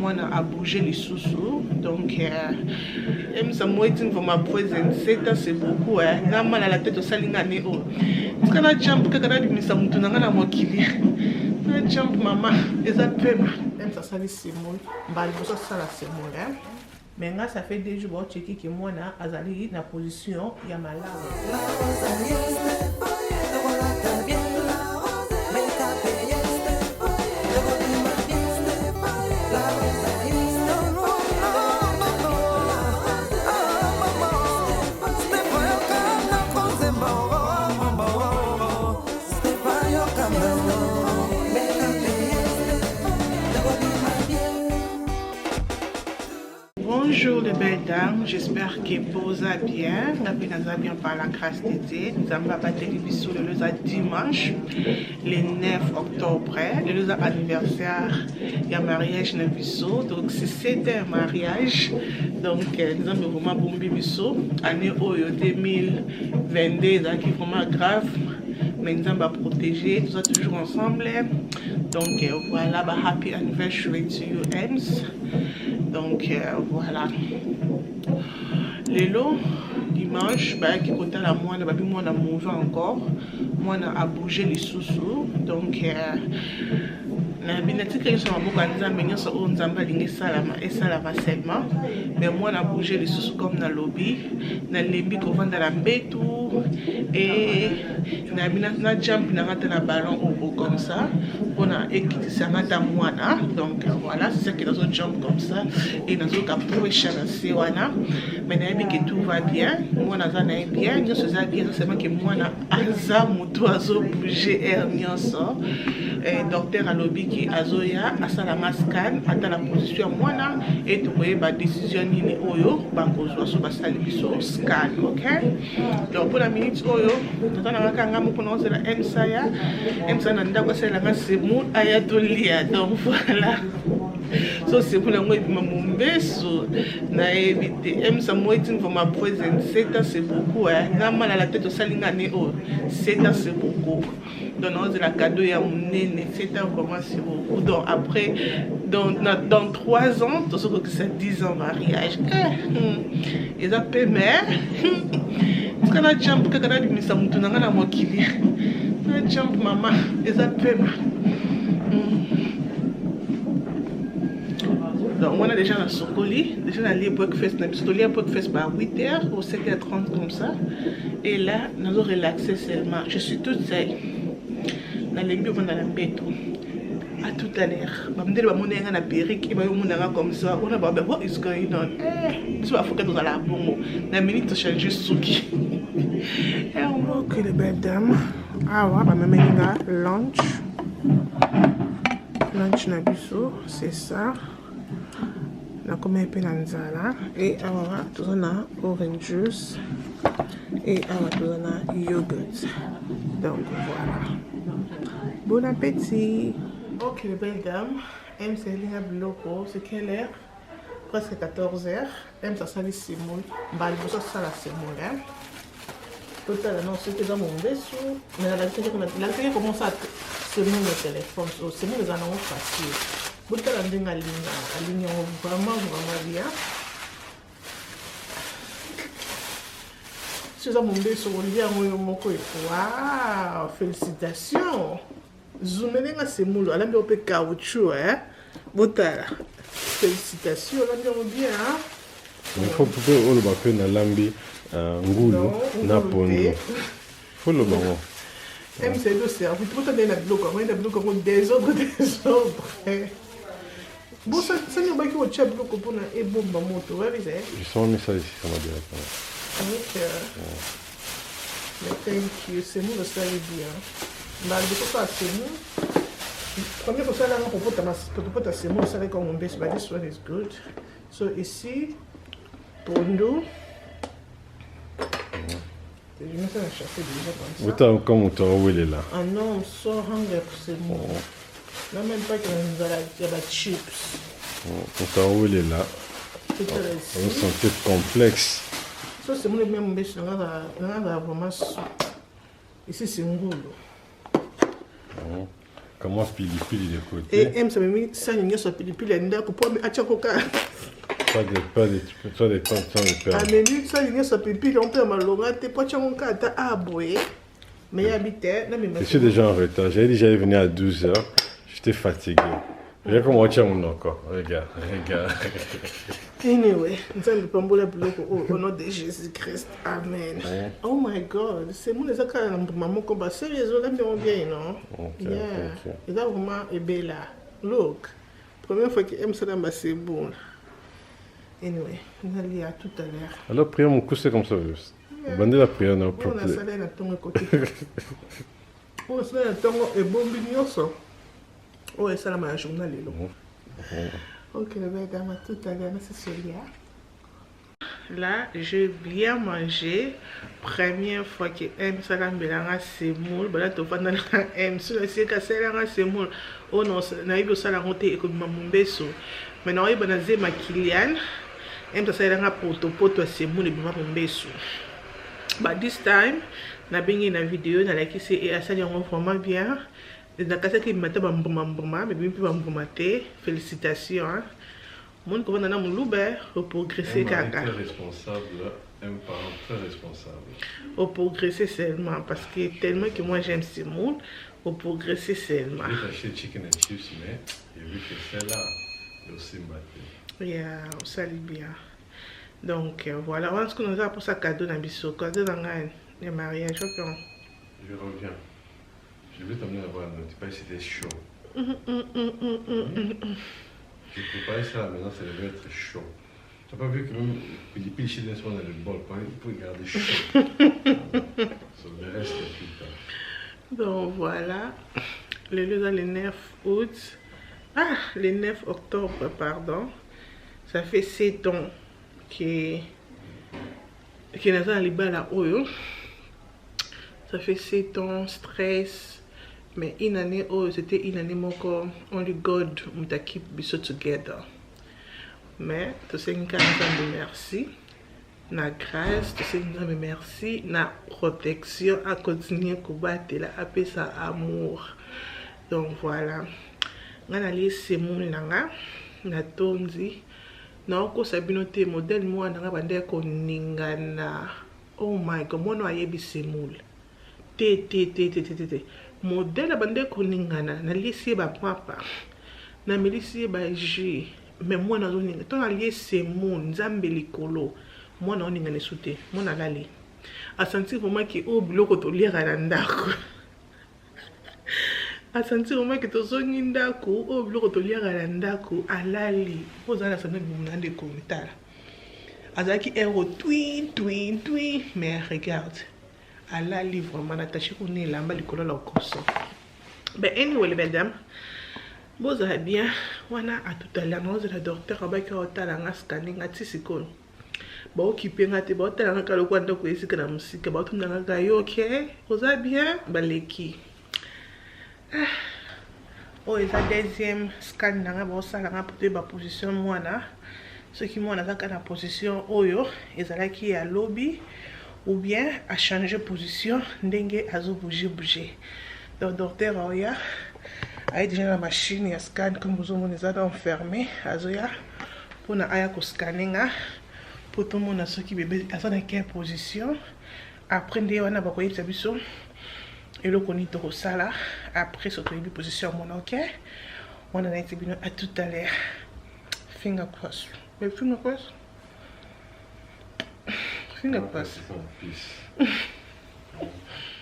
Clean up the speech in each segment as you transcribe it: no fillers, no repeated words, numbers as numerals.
moi a bougé les sous-sous. Donc, ça m'a dit que ma présence, c'est beaucoup. Là, mal à la tête au salingane. Parce qu'on a jump, que quand on a ça mouton, on a mokili. On a jump, maman, et ça peut même ça sali sémoule. Bah, il faut ça la sémoule. Mais là, ça fait des jours que moi, Azali, na position, il y a malade. Bonjour les belles dames, j'espère que vous allez bien. Nous allons bien par la grâce de Dieu. Nous allons battre les bisous le dimanche, le 9 octobre, le anniversaire et un mariage de bisous. Donc c'était un mariage. Donc nous avons vraiment bon bisous. Année 2022, c'est vraiment grave. Mais nous allons protéger, nous sommes toujours ensemble. Donc voilà, happy anniversary to you, Ems. Donc voilà. Lélo, dimanche, qui compte à la moine, moi a mangé encore. Moi a bougé les sous-sous. Donc mais moi a bougé les sous comme dans le lobby. Na lembi ko vanda la mbetu et na jump na ballon comme ça. On a équité ça na moana. Donc voilà, c'est ça qui nous jump comme ça et nous avons approché na sewana. Mais na que tout va bien. Moi na bien, nous faisons bien seulement que moi na aza muto azo bouger air nyonso. Docteur à lobby qui azoya asala scan ata la position mwana et tu voyez ba décision nini oyo bakozwa so basali biso scan, OK? Donc pour la minute oyo tata na kanga mo kono zela emsaya na ndako sala nga semu ayatolia. Donc voilà. So c'est pour la moi mamumbeso na éviter emsa moitin for ma présence c'est beaucoup na mal à la tête au salingane o c'est beaucoup. Donc on la cadeau ya munene c'est vraiment c'est beaucoup. Donc après dans 3 ans tout ce que c'est 10 ans mariage et ça peut mère parce qu'on a jump que quand on a ça mutuna na mokili na jump maman et ça peut donc on a déjà la sokoli, déjà la libre breakfast, on a breakfast par 8h ou 7h30 comme ça. Et là, nous allons relaxer seulement. Je suis toute seule. Dans les bureaux, dans la bête. À tout à l'heure. Je vais vous dire que je vais comme ça. On va voir what is going on. Je vais faire dans la bombe. La minute, je change Suki. Et on voit que les belles dames. Ah ouais, je vais mettre lunch. Lunch nabiso, c'est ça. Na comme penanzala et awa tuzana orange juice et awa tuzana yogurt. Donc voilà. Bon appétit. Ok les belles dames, M c'est Lina Bloko, c'est quelle heure? Presque 14h. M ça sali semoule, bal bosa sala semoule. Total non c'était dans mon vaisseau, mais la télé commence à semoule le téléphone, semoule les annonces facile. Vous avez une ligne vraiment bien. Si vous avez sur le lien, waouh, félicitations. Zoomez dans ces moules, elle a mis au caoutchouc, hein. Félicitations, elle a mis bien, hein. Il faut que vous avez fait un lambi, ngoulou, napondo. Faut le bon. Même c'est le cerveau, vous pouvez donner la bloc, des autres. Bon, ça n'est pas que tu as bloqué pour un bon moto, ouais, ils sont mis ça ici, ça m'a dit. Mais thank you, c'est nous le savez bien. Mais de toute façon, c'est nous. Première fois, là, pour ta semoule, ça va comme on baisse, but this one is good. So ici, pondo. Je vais mettre la chercher déjà comme ça. Comme on est là. Ah non, so hungry pour semoule. Non, même pas qu'il y a des chips. Pourtant, où il est là. Vous sentez complexe. Ça, c'est mon même bêche. On a vraiment. Ici, c'est un goulot. Comment pilipili de côté. Et M, ça m'a mis ça, il y a sur pilipili, il y a pour me attirer au cas. Pas de père. Ah, mais lui, ça, il y a sur pilipili, on peut m'allonger, pour attirer au cas, t'as aboué. Mais il y a habité, je suis déjà en retard. J'avais dit que j'allais venir à 12h. J'étais fatigué. Regarde comment tu as mon encore. Regarde. Anyway, nous allons prendre au nom de Jésus-Christ. Amen. Oh my God. C'est mon les accords de maman comme ça. Sérieusement, là, bien, non? Yeah. Et là, vraiment, et belle. Look. Première fois qu'il aime ça, c'est bon. Anyway, on va aller à tout à l'heure. Alors, prière mon coup, c'est comme ça. Bandez la prière, non? On a ça, là, on a côté. On a ça, là, on a bon bignon, ça. Oh, ça, là, ma journal, là. Ok, madame, tout à l'heure, c'est celui-là. Là, je viens manger. Première fois que M salam belanga semoule. Bala to fanda na M sur le sika selanga semoule. Oh non, na ibo sala ngote e ko mamumbeso. Mais na ibo na ze makilian. M ta selanga poto semoule bima mumbeso. But this time, na bingi na vidéo na like c'est et asali on vraiment bien. Na kasa ki mata bambuma mais bimpi bambuma te. Félicitations. Hein. Mon comment on a mon louber au progresser kaka. Très responsable, un parent très responsable. Au progresser seulement parce que tellement que moi j'aime ce monde, au progresser seulement. J'ai acheté chicken and chips mais j'ai vu que celle-là est aussi maté. Yeah, on salue bien. Donc voilà, on ce que nous avons pour ça cadeau dans biso, cadeau dans le mariage. Je reviens. Je vais t'emmener là-bas, tu sais c'était chaud. J'ai préparé ça maintenant, ça devait être chaud. Tu n'as pas vu que même les chinois sont dans le bol, pour garder chaud. Ça me reste tout le temps. Donc voilà, le lieu dans le 9 août, le 9 octobre, pardon. Ça fait 7 ans que nous sommes à Libala Oyo. Ça fait 7 ans, stress. Mais une année, c'était une année encore, only God m'a keep biso together. Mais tout ce qui est merci, na grâce, tout ce qui est merci, na protection à continuer à combattre la paix, sa amour. Donc voilà, on a lié ces mots là, na tondi, na oko sabinote modèle moi na bande ko ningana. Oh my God, moi no ayebi ces mots. Té. Modèle bande koningana na lycée ba papa na lycée ba J mais moi na zoninga to na lycée mon nzambe likolo moi na oningana soute moi na lali a sentir vraiment que o biloko to lira na ndako a sentir vraiment que to zongi ndako o biloko to lira na ndako alali pozala sana bimnande komitala azaki ero twin mais regarde à la livre, on a attaché qu'on est là, la course. Ben, anyway, les belles dames, vous allez bien. On a à tout à l'heure, nous avons le docteur, on a un scanning, à tisicon. Bon, occupé, on a été bon, on a un calocouan de quoi, c'est que la musique, on a un gars, ok, vous allez bien, ben, les qui. Oh, et la deuxième scan, on a bon, ça, on a porté ma position, moi, là. Ce qui m'ont dans la position, oh, yo, et ça là qui est à lobby. Ou bien à changer position, dengue à bouger. Donc, docteur Oya a déjà la machine et scan comme vous avez enfermé. Azoya pour na aya ko scanning pour tout le monde ce qui bébé à dans quelle position. Après ndé wana ba ko yebisa biso et le koni to sala après ce que position mon OK. On a été bien à tout à l'heure. Finger cross. Mais finger cross.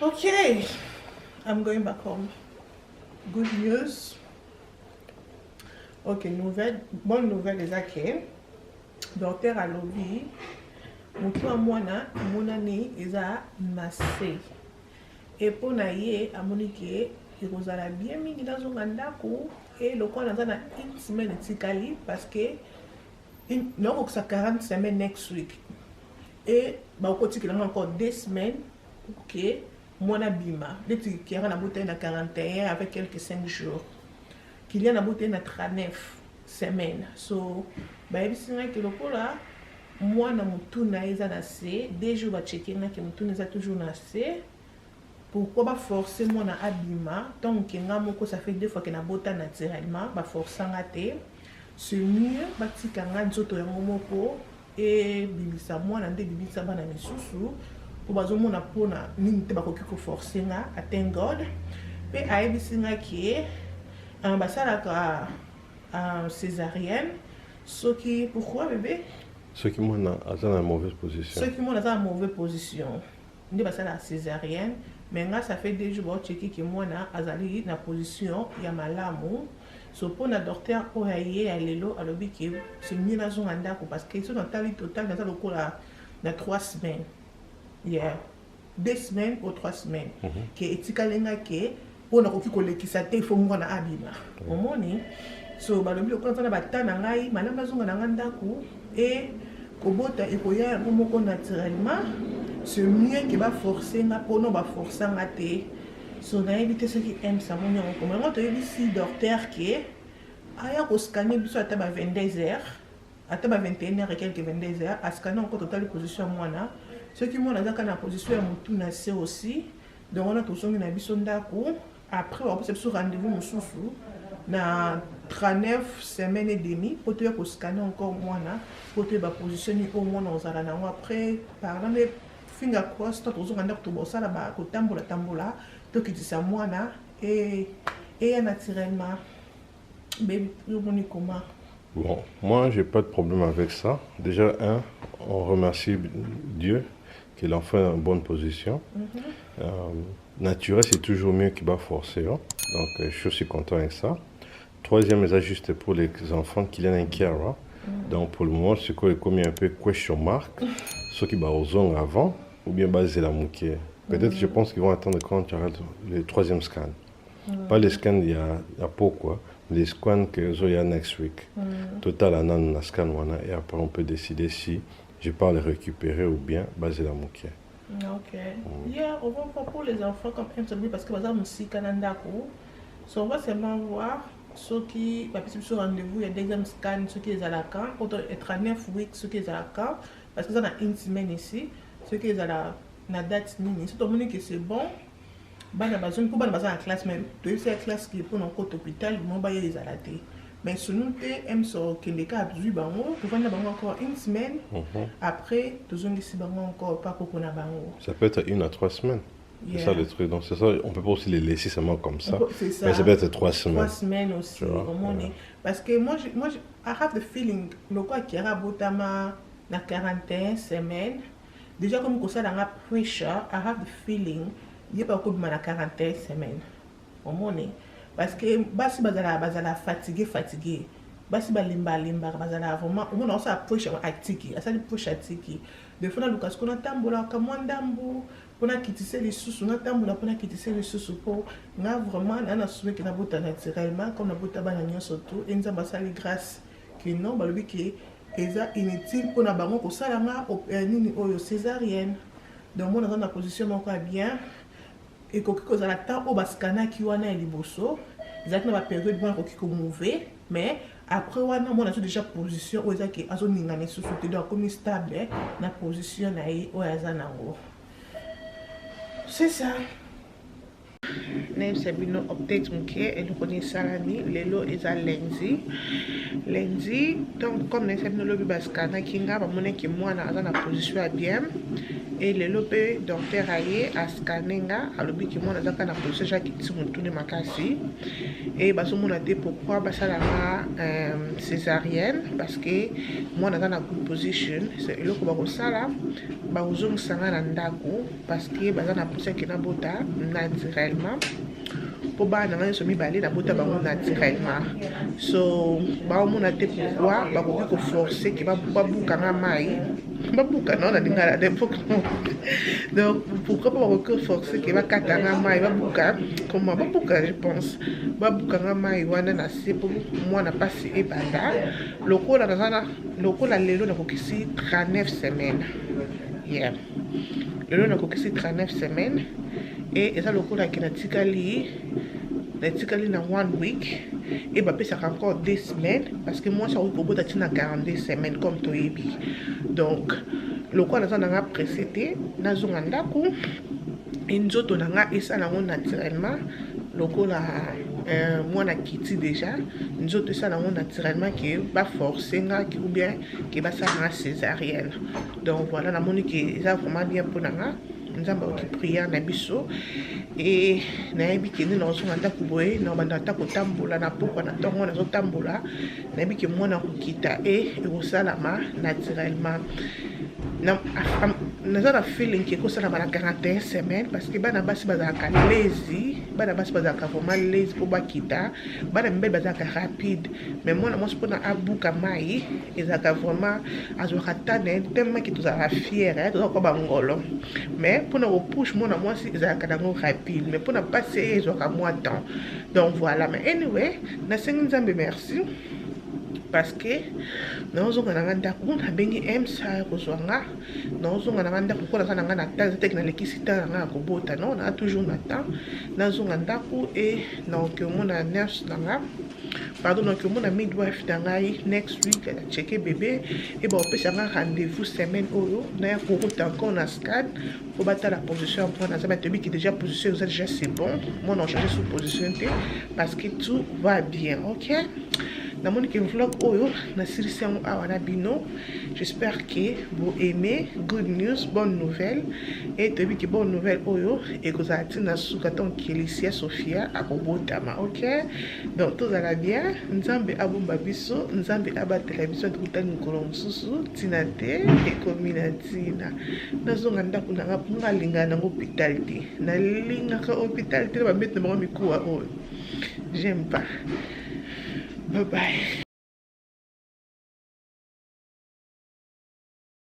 Okay, I'm going back home. Good news. Ok, bonne nouvelle les acquis. Docteur à lobby. Mutu amwana monani eza massé. Et pour naie amonike ikozala bien mingi dans ndako et le quoi dans une semaine tikali parce que non ça 40 semaines next week. Et bah, au quotidien, il y a encore 2 semaines pour que moi bima. Dès qu'il y a une bouteille de 41 avec quelques 5 jours. Qu'il y a une bouteille de 39 semaines. So, bah, il y a que le coup là, moi, na mon tour na isa na C. 2 jours à checker na que mon tour na toujours na C. pourquoi ba forcer moi na abima tant que nga moko ça fait 2 fois que na bota naturellement ba forcer ngate c'est mieux ba tika nga nzoto yango moko et bibisa moi na nde bibisa bana misusu pour bazo mona pona nini te bakoki ko forcer nga à thank God pe ayebisi nga ki basalaka césarienne soki pourquoi bébé ceux qui m'ont dans la mauvaise position. Ceux qui m'ont dans la mauvaise position. Ndi basala césarienne, mais nga ça fait 2 jours checker que moi na azali na position ya malamu. So pour na docteur oyaye alelo alobi que c'est mieux na zonga ndako parce que ils sont dans tali total dans le cours na 3 semaines. Yeah. 2 semaines ou 3 semaines. Que etikalenga ke pour na koki kolekisa te il faut moi na abima. Omoni. So balobi ko na batana ngai malamba zonga na ndako et kobota ekoya yango moko naturellement c'est mieux que ba forcer nga pono ba forcer nga te so na éviter ce qui aime ça mon yango comme on te dit si docteur qui aya ko scanner biso ata ba 22h ata ba 21h et quelques 22h à scanner encore total position mwana ce qui mona zaka na position ya mutu na se aussi donc on a tout songi na biso ndako après on peut se rendez-vous mususu na 39 semaines et demie pour te scanner encore moins pour te positionner au moins dans la après parlant de finger cross tout aux endroits tout ça là bas tambola to qui dit ça moi et naturellement bébé comment. Bon, moi j'ai pas de problème avec ça. Déjà on remercie Dieu que l'enfant est en bonne position. Naturel c'est toujours mieux qu'il va forcer, hein? Donc je suis content avec ça. Troisième message juste pour les enfants qui ont un care. Donc pour le moment, c'est quoi comme un peu question mark, ceux qui ont avant ou bien basé la mouquée. Peut-être je pense qu'ils vont attendre quand tu auras le 3e scan. Pas les scans il y a pourquoi, les scans que il y a next week. Total on a scan et après on peut décider si je pars les récupérer ou bien baser la mouquée. Ok. Yeah, on va pas pour les enfants comme un parce que par exemple si Canada on va seulement voir ceux qui participent sur rendez-vous, il y a deuxième scan, ceux qui sont à la camp, pour être à 9 weeks, ceux qui sont à la camp, parce que ça a une semaine ici, ceux qui sont à la date mini. Si tout le monde que c'est bon, bah la base pour bah la classe même, tu sais la classe qui est pour notre hôpital, mon bail les alatés. Mais si nous t'aimons sur que les cas abusés, bah on peut vendre encore une semaine. Après, tous on ici bah encore pas pour qu'on a bango. Ça peut être 1 à 3 semaines. C'est ça le truc, donc c'est ça, on peut pas aussi les laisser seulement comme ça. C'est ça. Mais ça peut être 3 semaines. 3 semaines aussi, parce que moi, I have the feeling, le quoi qui a botama na 41 semaines, déjà comme ça dans la pressure, I have the feeling, il y a pas comme na 41 semaines. Au moins, parce que basi bazala fatigué, basi balimba bazala vraiment, au moins on ça pressure atiki, ça le pressure atiki. Des fois, Lucas qu'on a tambola comme un dambo. Pour quitter les sous, on a tambola pour quitter les sous pour n'a vraiment on a soumis que na bota naturellement comme na bota bananion surtout et nous avons grâce que non balobi que eza inutile pour na bango ko sala nga nini oyo césarienne donc on a dans la position encore bien et ko ko za la temps au baskana ki wana liboso exactement la période bon ko mouver mais après wana on a déjà position o ezaki azo ningane sous donc comme stable na position na yi o yazanango. C'est ça. C'est une update et nous connaissons Salami, lelo est à lundi. Lundi, donc comme nous sommes le bascana kinga, mon qui moi dans la position bien et lelo pe docteur aye à scanninga, à l'obi qui moi dans la position qui dit mon tourner makasi et baso mon a dit pourquoi basa la césarienne parce que moi dans la good position c'est le ko ba ko sala ba uzong sanga na ndako parce que basa na position qui na bota naturellement pour ba na so mi balé na bota bango naturellement so ba mo na te pourquoi ba ko forcer ki ba buka na mai ba buka non na dingala de donc pourquoi pas ko forcer ki ba kata na mai ba buka comment ba buka je pense ba buka na mai wana na se pour moi na passer et banda lokola na lokola lelo na ko kisi 39 semaines yeah lelo na ko kisi 39 semaines et ça lokola ki na tikali na 1 week et bah ça encore 2 semaines parce que moi ça au bout de 42 semaines comme toyebi donc le quoi dans a précédé na zongandako nzoto na nga esala ngo naturellement lokola mwana kiti déjà nzoto esala ngo naturellement ke ba forcer nga ou bien ke ba sala césarienne. Donc voilà, namoni ke eza vraiment bien pour nga nzamba oki prière na biso et nayebi ke ndina ozonga ndako boye na banda ta kotambola na pokwa na ntongo nazotambola nayebi ke mwana kokita e ekosalama naturellement. Naza na feeling ke ekosalama na 41 semaines parce que bana basi bazalaka lazy, bana basi bazalaka vraiment lazy po bakita, bana mibali bazalaka rapide, mais mwana mwasi mpona abuka mai ezalaka vraiment azwaka tane tellement ke tozalaka fiere tozalaka kwa bangolo, mais mpona kopush mwana mwasi ezalaka nango rapide, mais mpona pasi ye ezwaka mwa temps. Donc voilà, mais anyway nasengi nzambe merci parce que naozonga na ndako nabengi emsa kozwanga naozonga na ndako ko na nga na temps tek na lekisi ta nga kobota non na toujours na temps nazonga ndako et na okemona nurse na nga pardon na okemona midwife na ngai next week na checker bébé et ba opesa nga rendez-vous semaine oyo na ya kokota encore na scan pour battre la position pour na zama tebi qui déjà position déjà c'est bon moi non changer sous position parce que tout va bien. OK, na moni ke vlog oyo na silisi yango awa na bino. J'espère que vous aimez. Good news, bonne nouvelle. Et tebi ki bonne nouvelle oyo ekozala tina suka ton Kelicia Sophia akobotama. OK, donc tout va bien. Nzambe abomba biso, nzambe abatela biso tukutani mokolo mosusu tina te ekomina tina nazonga ndako na nga mpunga linga na hôpital te nalingaka hôpital te bambete bango mikuwa oyo j'aime pas. Bye bye.